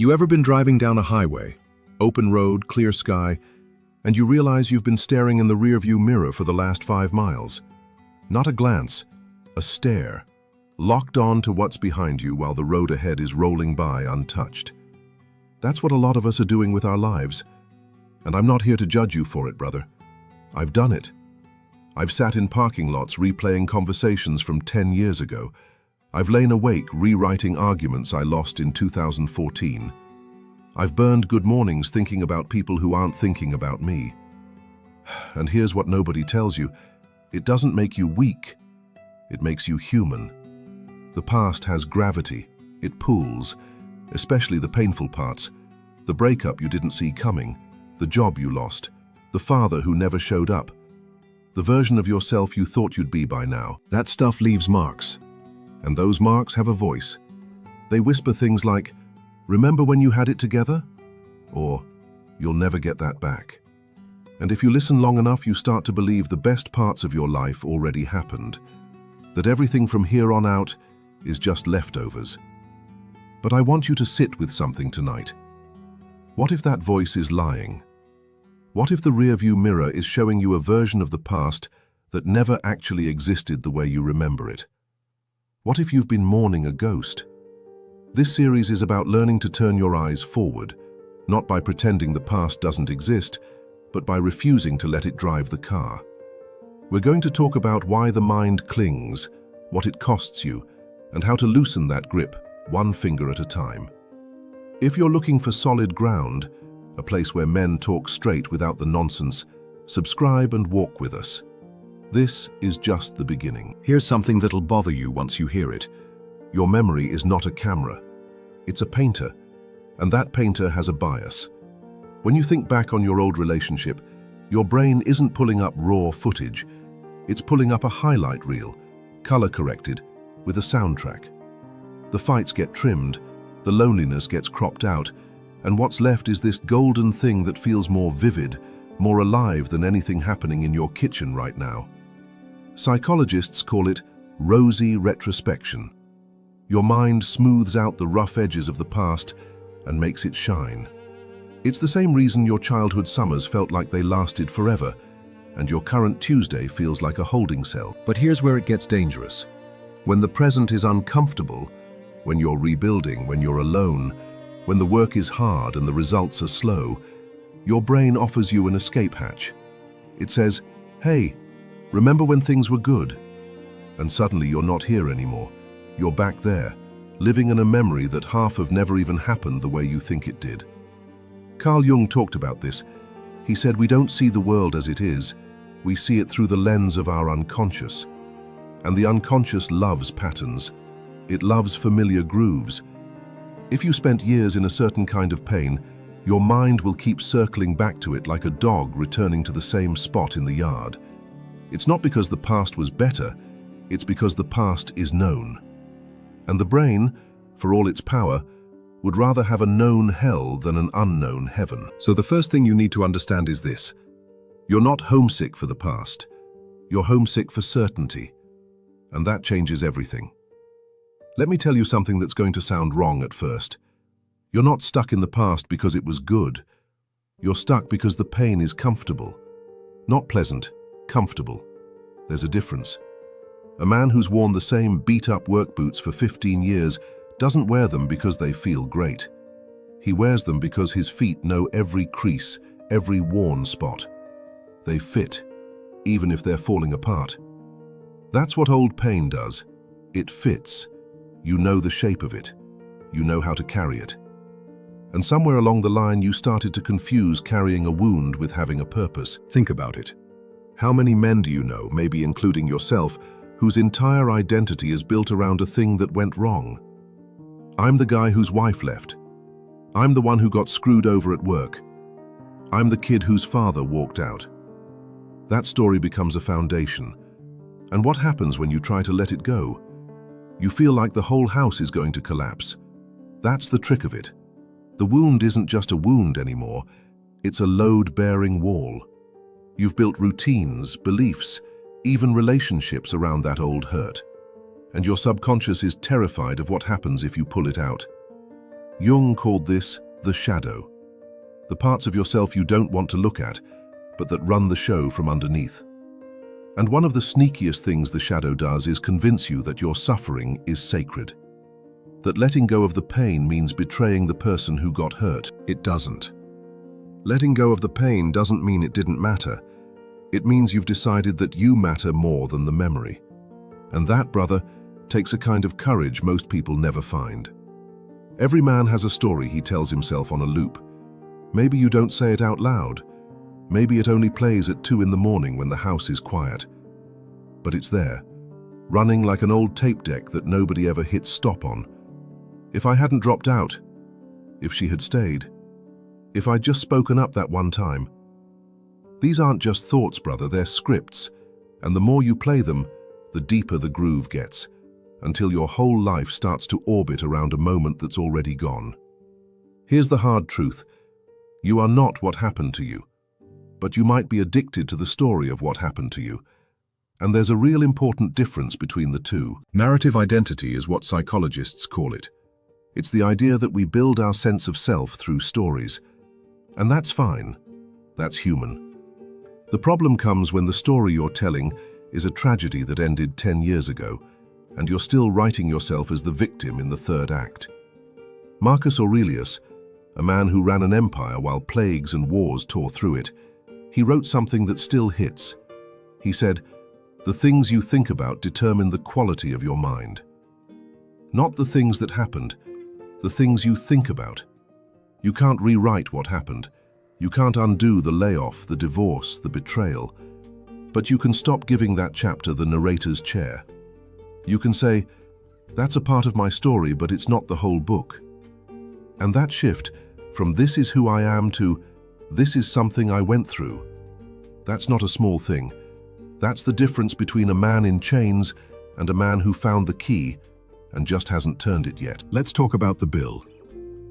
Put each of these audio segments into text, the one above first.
You ever been driving down a highway, open road, clear sky, and you realize you've been staring in the rearview mirror for the last 5 miles? Not a glance, a stare, locked on to what's behind you while the road ahead is rolling by untouched. That's what a lot of us are doing with our lives. And I'm not here to judge you for it, brother. I've done it. I've sat in parking lots replaying conversations from 10 years ago. I've lain awake rewriting arguments I lost in 2014. I've burned good mornings thinking about people who aren't thinking about me. And here's what nobody tells you. It doesn't make you weak. It makes you human. The past has gravity. It pulls, especially the painful parts. The breakup you didn't see coming, the job you lost, the father who never showed up, the version of yourself you thought you'd be by now. That stuff leaves marks. And those marks have a voice. They whisper things like, "Remember when you had it together?" Or, "You'll never get that back." And if you listen long enough, you start to believe the best parts of your life already happened, that everything from here on out is just leftovers. But I want you to sit with something tonight. What if that voice is lying? What if the rearview mirror is showing you a version of the past that never actually existed the way you remember it? What if you've been mourning a ghost? This series is about learning to turn your eyes forward, not by pretending the past doesn't exist, but by refusing to let it drive the car. We're going to talk about why the mind clings, what it costs you, and how to loosen that grip, one finger at a time. If you're looking for solid ground, a place where men talk straight without the nonsense, subscribe and walk with us. This is just the beginning. Here's something that'll bother you once you hear it. Your memory is not a camera. It's a painter, and that painter has a bias. When you think back on your old relationship, your brain isn't pulling up raw footage. It's pulling up a highlight reel, color-corrected, with a soundtrack. The fights get trimmed, the loneliness gets cropped out, and what's left is this golden thing that feels more vivid, more alive than anything happening in your kitchen right now. Psychologists call it rosy retrospection. Your mind smooths out the rough edges of the past and makes it shine. It's the same reason your childhood summers felt like they lasted forever, and your current Tuesday feels like a holding cell. But here's where it gets dangerous. When the present is uncomfortable, when you're rebuilding, when you're alone, when the work is hard and the results are slow, your brain offers you an escape hatch. It says, "Hey, remember when things were good?" And suddenly you're not here anymore. You're back there, living in a memory that half of never even happened the way you think it did. Carl Jung talked about this. He said we don't see the world as it is, we see it through the lens of our unconscious. And the unconscious loves patterns. It loves familiar grooves. If you spent years in a certain kind of pain, your mind will keep circling back to it like a dog returning to the same spot in the yard. It's not because the past was better, it's because the past is known. And the brain, for all its power, would rather have a known hell than an unknown heaven. So the first thing you need to understand is this. You're not homesick for the past. You're homesick for certainty. And that changes everything. Let me tell you something that's going to sound wrong at first. You're not stuck in the past because it was good. You're stuck because the pain is comfortable. Not pleasant, comfortable. There's a difference. A man who's worn the same beat-up work boots for 15 years doesn't wear them because they feel great. He wears them because his feet know every crease, every worn spot. They fit, even if they're falling apart. That's what old pain does. It fits. You know the shape of it. You know how to carry it. And somewhere along the line you started to confuse carrying a wound with having a purpose. Think about it. How many men do you know, maybe including yourself, whose entire identity is built around a thing that went wrong? I'm the guy whose wife left. I'm the one who got screwed over at work. I'm the kid whose father walked out. That story becomes a foundation. And what happens when you try to let it go? You feel like the whole house is going to collapse. That's the trick of it. The wound isn't just a wound anymore. It's a load-bearing wall. You've built routines, beliefs, even relationships around that old hurt. And your subconscious is terrified of what happens if you pull it out. Jung called this the shadow, the parts of yourself you don't want to look at, but that run the show from underneath. And one of the sneakiest things the shadow does is convince you that your suffering is sacred. That letting go of the pain means betraying the person who got hurt. It doesn't. Letting go of the pain doesn't mean it didn't matter. It means you've decided that you matter more than the memory. And that, brother, takes a kind of courage most people never find. Every man has a story he tells himself on a loop. Maybe you don't say it out loud. Maybe it only plays at 2 in the morning when the house is quiet. But it's there, running like an old tape deck that nobody ever hits stop on. If I hadn't dropped out, if she had stayed, if I'd just spoken up that one time. These aren't just thoughts, brother, they're scripts. And the more you play them, the deeper the groove gets, until your whole life starts to orbit around a moment that's already gone. Here's the hard truth. You are not what happened to you, but you might be addicted to the story of what happened to you. And there's a real important difference between the two. Narrative identity is what psychologists call it. It's the idea that we build our sense of self through stories. And that's fine. That's human. The problem comes when the story you're telling is a tragedy that ended 10 years ago, and you're still writing yourself as the victim in the third act. Marcus Aurelius, a man who ran an empire while plagues and wars tore through it, he wrote something that still hits. He said, "The things you think about determine the quality of your mind." Not the things that happened, the things you think about. You can't rewrite what happened. You can't undo the layoff, the divorce, the betrayal. But you can stop giving that chapter the narrator's chair. You can say, "That's a part of my story, but it's not the whole book." And that shift from "this is who I am" to "this is something I went through," that's not a small thing. That's the difference between a man in chains and a man who found the key and just hasn't turned it yet. Let's talk about the bill.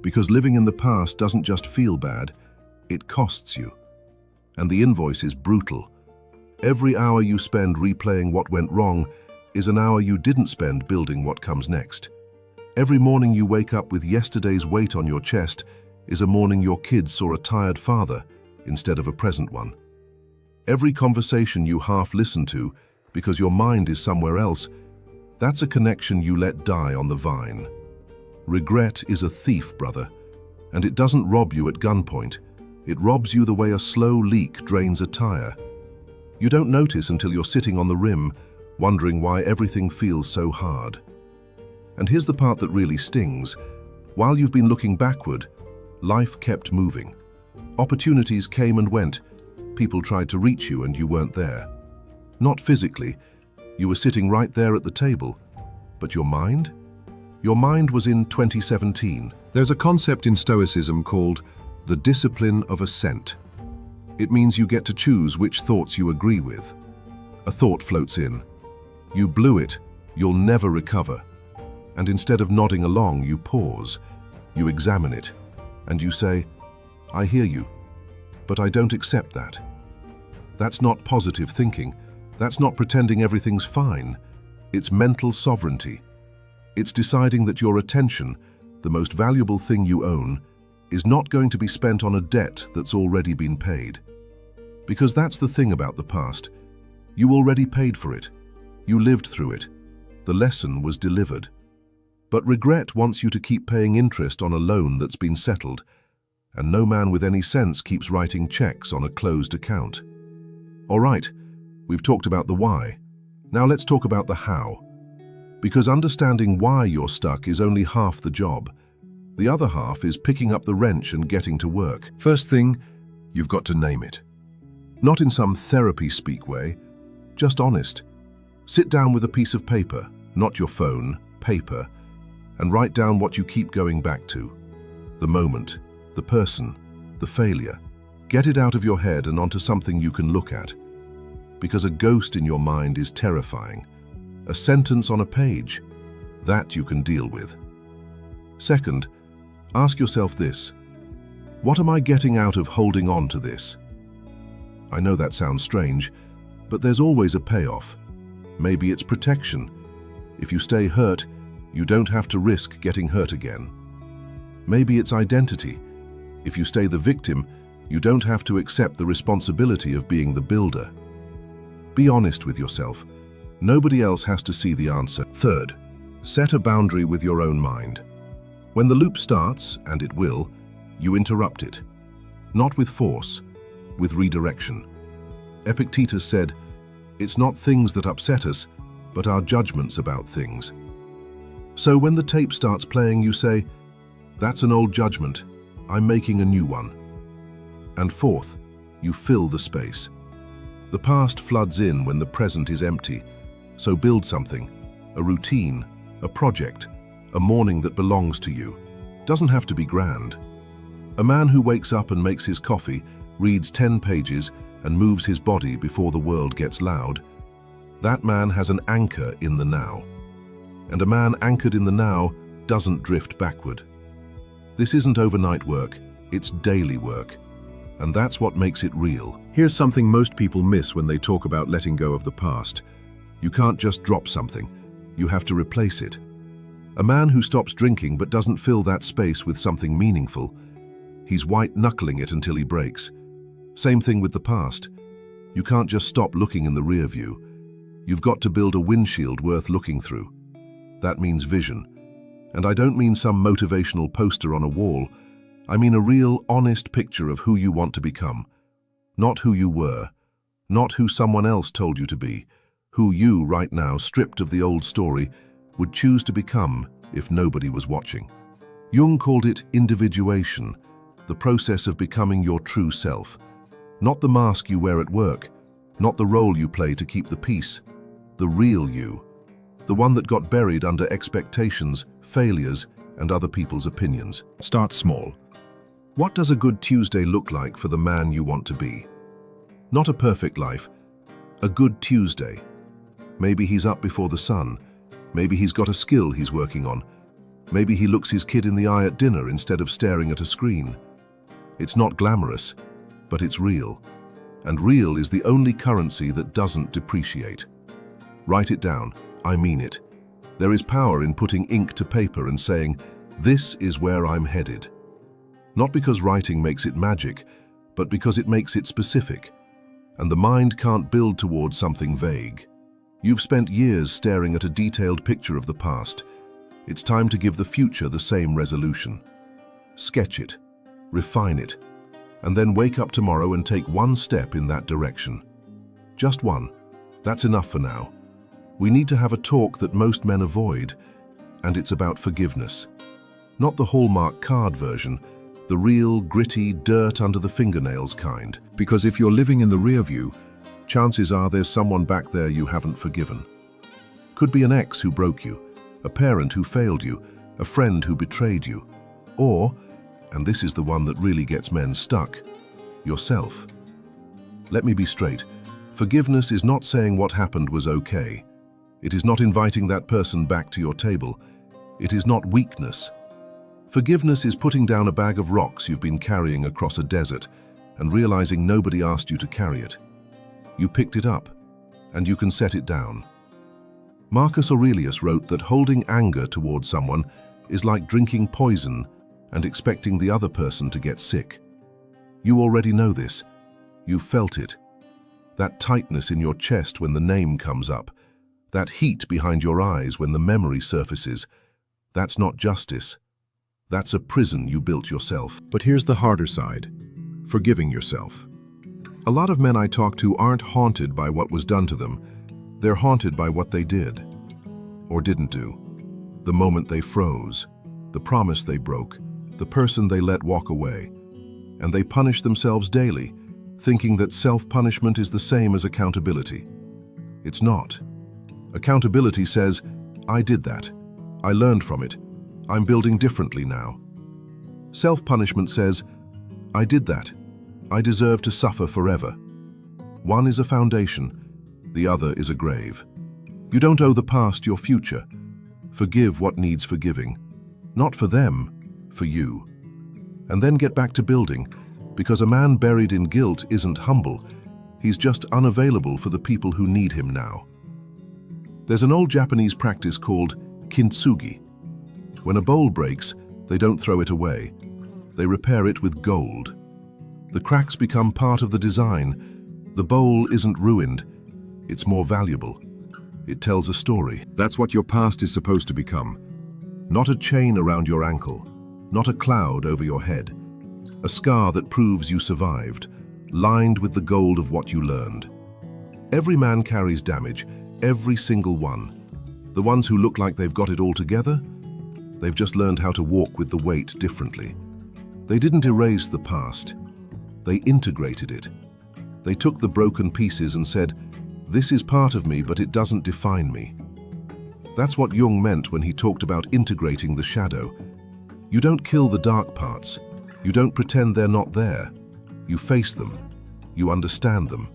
Because living in the past doesn't just feel bad, it costs you. And the invoice is brutal. Every hour you spend replaying what went wrong is an hour you didn't spend building what comes next. Every morning you wake up with yesterday's weight on your chest is a morning your kids saw a tired father instead of a present one. Every conversation you half listen to because your mind is somewhere else, that's a connection you let die on the vine. Regret is a thief, brother, and it doesn't rob you at gunpoint. It robs you the way a slow leak drains a tire. You don't notice until you're sitting on the rim, wondering why everything feels so hard. And here's the part that really stings. While you've been looking backward, life kept moving. Opportunities came and went. People tried to reach you and you weren't there. Not physically. You were sitting right there at the table. But your mind? Your mind was in 2017. There's a concept in Stoicism called the discipline of assent. It means you get to choose which thoughts you agree with. A thought floats in. You blew it, you'll never recover. And instead of nodding along, you pause. You examine it. And you say, "I hear you, but I don't accept that." That's not positive thinking. That's not pretending everything's fine. It's mental sovereignty. It's deciding that your attention, the most valuable thing you own, is not going to be spent on a debt that's already been paid. Because that's the thing about the past. You already paid for it. You lived through it. The lesson was delivered. But regret wants you to keep paying interest on a loan that's been settled, and no man with any sense keeps writing checks on a closed account. All right, we've talked about the why. Now let's talk about the how. Because understanding why you're stuck is only half the job. The other half is picking up the wrench and getting to work. First thing, you've got to name it. Not in some therapy speak way, just honest. Sit down with a piece of paper, not your phone, paper, and write down what you keep going back to. The moment, the person, the failure. Get it out of your head and onto something you can look at. Because a ghost in your mind is terrifying. A sentence on a page, that you can deal with. Second, ask yourself this: what am I getting out of holding on to this? I know that sounds strange, but there's always a payoff. Maybe it's protection. If you stay hurt, you don't have to risk getting hurt again. Maybe it's identity. If you stay the victim, you don't have to accept the responsibility of being the builder. Be honest with yourself. Nobody else has to see the answer. Third, set a boundary with your own mind. When the loop starts, and it will, you interrupt it. Not with force, with redirection. Epictetus said, "It's not things that upset us, but our judgments about things." So when the tape starts playing, you say, "That's an old judgment. I'm making a new one." And fourth, you fill the space. The past floods in when the present is empty, so build something, a routine, a project, a morning that belongs to you. Doesn't have to be grand. A man who wakes up and makes his coffee, reads 10 pages, and moves his body before the world gets loud, that man has an anchor in the now. And a man anchored in the now doesn't drift backward. This isn't overnight work, it's daily work. And that's what makes it real. Here's something most people miss when they talk about letting go of the past. You can't just drop something, you have to replace it. A man who stops drinking but doesn't fill that space with something meaningful, he's white-knuckling it until he breaks. Same thing with the past. You can't just stop looking in the rear view. You've got to build a windshield worth looking through. That means vision. And I don't mean some motivational poster on a wall. I mean a real, honest picture of who you want to become. Not who you were. Not who someone else told you to be. Who you, right now, stripped of the old story, would choose to become if nobody was watching. Jung called it individuation, the process of becoming your true self. Not the mask you wear at work, not the role you play to keep the peace. The real you. The one that got buried under expectations, failures, and other people's opinions. Start small. What does a good Tuesday look like for the man you want to be? Not a perfect life, a good Tuesday. Maybe he's up before the sun. Maybe he's got a skill he's working on. Maybe he looks his kid in the eye at dinner instead of staring at a screen. It's not glamorous, but it's real. And real is the only currency that doesn't depreciate. Write it down. I mean it. There is power in putting ink to paper and saying, "This is where I'm headed." Not because writing makes it magic, but because it makes it specific. And the mind can't build towards something vague. You've spent years staring at a detailed picture of the past. It's time to give the future the same resolution. Sketch it, refine it, and then wake up tomorrow and take one step in that direction. Just one. That's enough for now. We need to have a talk that most men avoid, and it's about forgiveness. Not the Hallmark card version, the real, gritty, dirt under the fingernails kind. Because if you're living in the rear view, chances are there's someone back there you haven't forgiven. Could be an ex who broke you, a parent who failed you, a friend who betrayed you, or, and this is the one that really gets men stuck, yourself. Let me be straight. Forgiveness is not saying what happened was okay. It is not inviting that person back to your table. It is not weakness. Forgiveness is putting down a bag of rocks you've been carrying across a desert and realizing nobody asked you to carry it. You picked it up, and you can set it down. Marcus Aurelius wrote that holding anger towards someone is like drinking poison and expecting the other person to get sick. You already know this. You've felt it. That tightness in your chest when the name comes up. That heat behind your eyes when the memory surfaces. That's not justice. That's a prison you built yourself. But here's the harder side. Forgiving yourself. A lot of men I talk to aren't haunted by what was done to them. They're haunted by what they did. Or didn't do. The moment they froze. The promise they broke. The person they let walk away. And they punish themselves daily, thinking that self-punishment is the same as accountability. It's not. Accountability says, I did that. I learned from it. I'm building differently now. Self-punishment says, I did that. I deserve to suffer forever. One is a foundation, the other is a grave. You don't owe the past your future. Forgive what needs forgiving. Not for them, for you. And then get back to building, because a man buried in guilt isn't humble. He's just unavailable for the people who need him now. There's an old Japanese practice called kintsugi. When a bowl breaks, They don't throw it away. They repair it with gold. The cracks become part of the design. The bowl isn't ruined. It's more valuable. It tells a story. That's what your past is supposed to become. Not a chain around your ankle, not a cloud over your head. A scar that proves you survived, lined with the gold of what you learned. Every man carries damage, every single one. The ones who look like they've got it all together, they've just learned how to walk with the weight differently. They didn't erase the past. They integrated it. They took the broken pieces and said, "This is part of me, but it doesn't define me." That's what Jung meant when he talked about integrating the shadow. You don't kill the dark parts. You don't pretend they're not there. You face them. You understand them.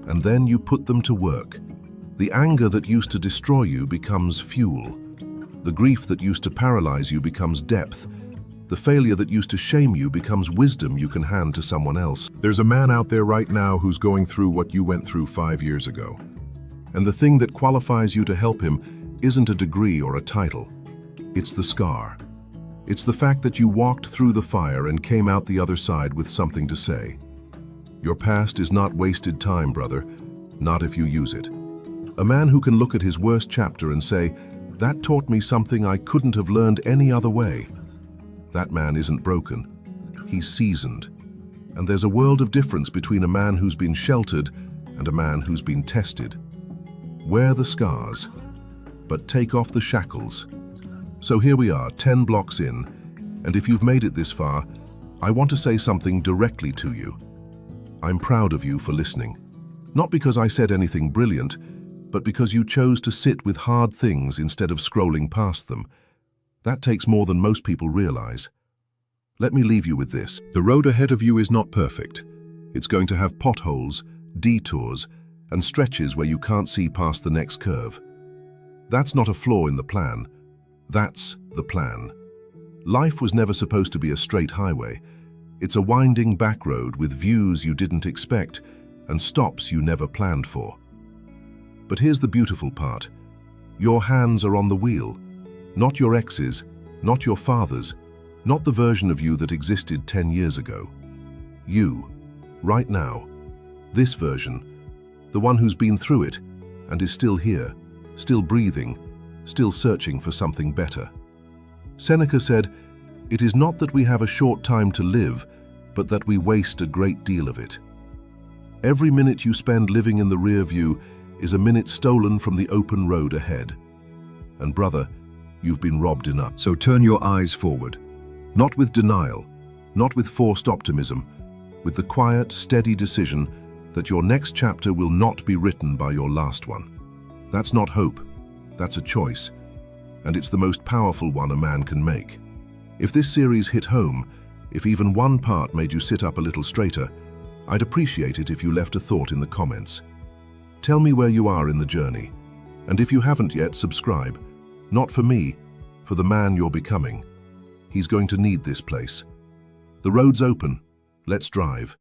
And then you put them to work. The anger that used to destroy you becomes fuel. The grief that used to paralyze you becomes depth. The failure that used to shame you becomes wisdom you can hand to someone else. There's a man out there right now who's going through what you went through 5 years ago. And the thing that qualifies you to help him isn't a degree or a title. It's the scar. It's the fact that you walked through the fire and came out the other side with something to say. Your past is not wasted time, brother, not if you use it. A man who can look at his worst chapter and say, "That taught me something I couldn't have learned any other way." That man isn't broken. He's seasoned. And there's a world of difference between a man who's been sheltered and a man who's been tested. Wear the scars, but take off the shackles. So here we are, 10 blocks in, and if you've made it this far, I want to say something directly to you. I'm proud of you for listening. Not because I said anything brilliant, but because you chose to sit with hard things instead of scrolling past them. That takes more than most people realize. Let me leave you with this. The road ahead of you is not perfect. It's going to have potholes, detours, and stretches where you can't see past the next curve. That's not a flaw in the plan. That's the plan. Life was never supposed to be a straight highway. It's a winding back road with views you didn't expect and stops you never planned for. But here's the beautiful part. Your hands are on the wheel. Not your ex's, not your father's, not the version of you that existed 10 years ago. You, right now, this version, the one who's been through it and is still here, still breathing, still searching for something better. Seneca said, "It is not that we have a short time to live, but that we waste a great deal of it." Every minute you spend living in the rear view is a minute stolen from the open road ahead. And brother, you've been robbed enough. So turn your eyes forward. Not with denial, not with forced optimism, with the quiet, steady decision that your next chapter will not be written by your last one. That's not hope, that's a choice, and it's the most powerful one a man can make. If this series hit home, if even one part made you sit up a little straighter, I'd appreciate it if you left a thought in the comments. Tell me where you are in the journey, and if you haven't yet, subscribe. Not for me, for the man you're becoming. He's going to need this place. The road's open. Let's drive.